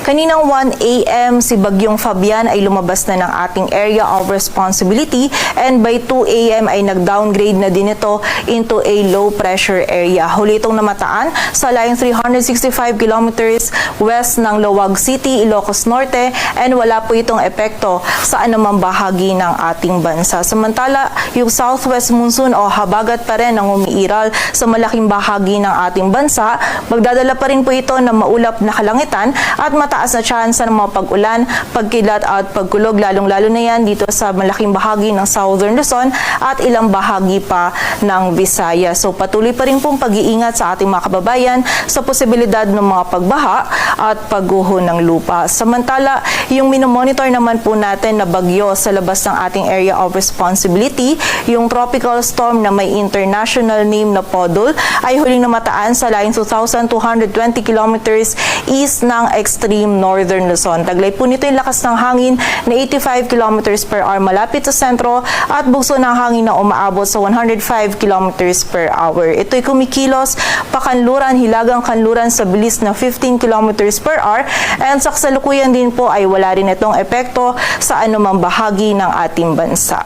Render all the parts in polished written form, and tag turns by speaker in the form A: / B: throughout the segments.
A: Kaninang 1 a.m. si Bagyong Fabian ay lumabas na ng ating area of responsibility and by 2 a.m. ay nag-downgrade na din ito into a low pressure area. Huli itong namataan sa layong 365 kilometers west ng Laoag City, Ilocos Norte, and wala po itong epekto sa anumang bahagi ng ating bansa. Samantala, yung southwest monsoon o habagat pa rin ang umiiral sa malaking bahagi ng ating bansa. Magdadala pa rin po ito ng maulap na kalangitan at mataas na tsansa ng mga pag-ulan, pagkilat at pagkulog, lalong-lalo na yan dito sa malaking bahagi ng Southern Luzon at ilang bahagi pa ng Visayas. So patuloy pa rin pong pag-iingat sa ating mga kababayan sa posibilidad ng mga pagbaha at pagguho ng lupa. Samantala, yung minomonitor naman po natin na bagyo sa labas ng ating area of responsibility, yung tropical storm na may international name na Podol ay huling namataan sa layong 2,220 kilometers east ng extreme northern Luzon. Taglay po nito yung lakas ng hangin na 85 kilometers per hour malapit sa sentro at bugso ng hangin na umaabot sa 105 kilometers per hour. Ito'y kumikilos pakanluran, hilagang kanluran sa bilis na 15 kilometers per hour and sa kasalukuyan din po ay wala rin itong epekto sa anumang bahagi ng ating bansa.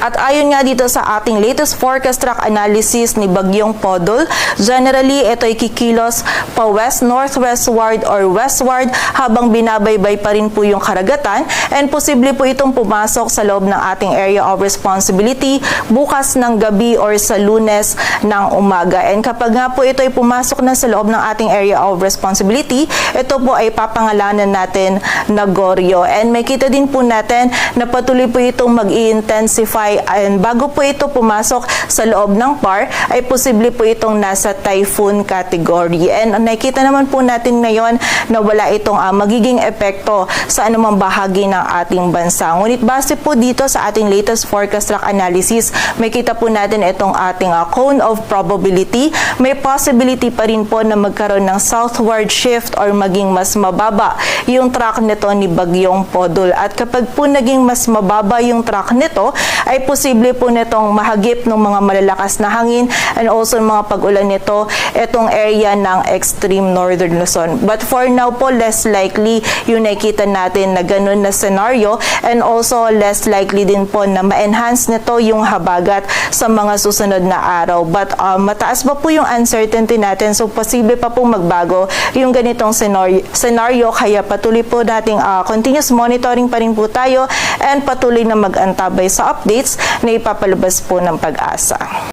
A: At ayon nga dito sa ating latest forecast track analysis ni Bagyong Podol, generally ito ay kikilos pa west-northwestward or westward habang binabaybay pa rin po yung karagatan and posible po itong pumasok sa loob ng ating area of responsibility bukas ng gabi or sa Lunes ng umaga. And kapag nga po ito ay pumasok na sa loob ng ating area of responsibility, ito po ay papangalanan natin na Goryo. And may kita din po natin na patuloy po itong mag-i-intensify and bago po ito pumasok sa loob ng PAR ay posible po itong nasa typhoon category. And nakikita naman po natin ngayon na wala itong magiging epekto sa anumang bahagi ng ating bansa. Ngunit base po dito sa ating latest forecast track analysis, may kita po natin itong ating cone of probability. May possibility pa rin po na magkaroon ng southward shift or maging mas mababa yung track nito ni Bagyong Podol. At kapag po naging mas mababa yung track nito, ay posible po nitong mahagip ng mga malalakas na hangin and also mga pag-ulan nito itong area ng extreme northern Luzon. But for now po, less likely yung nakikita natin na ganun na scenario and also less likely din po na ma-enhance nito yung habagat sa mga susunod na araw. But mataas pa po yung uncertainty natin, so posible pa pong magbago yung ganitong scenario kaya patuloy po nating continuous monitoring pa rin po tayo and patuloy na mag-antabay sa updates na ipapalabas po ng Pag-asa.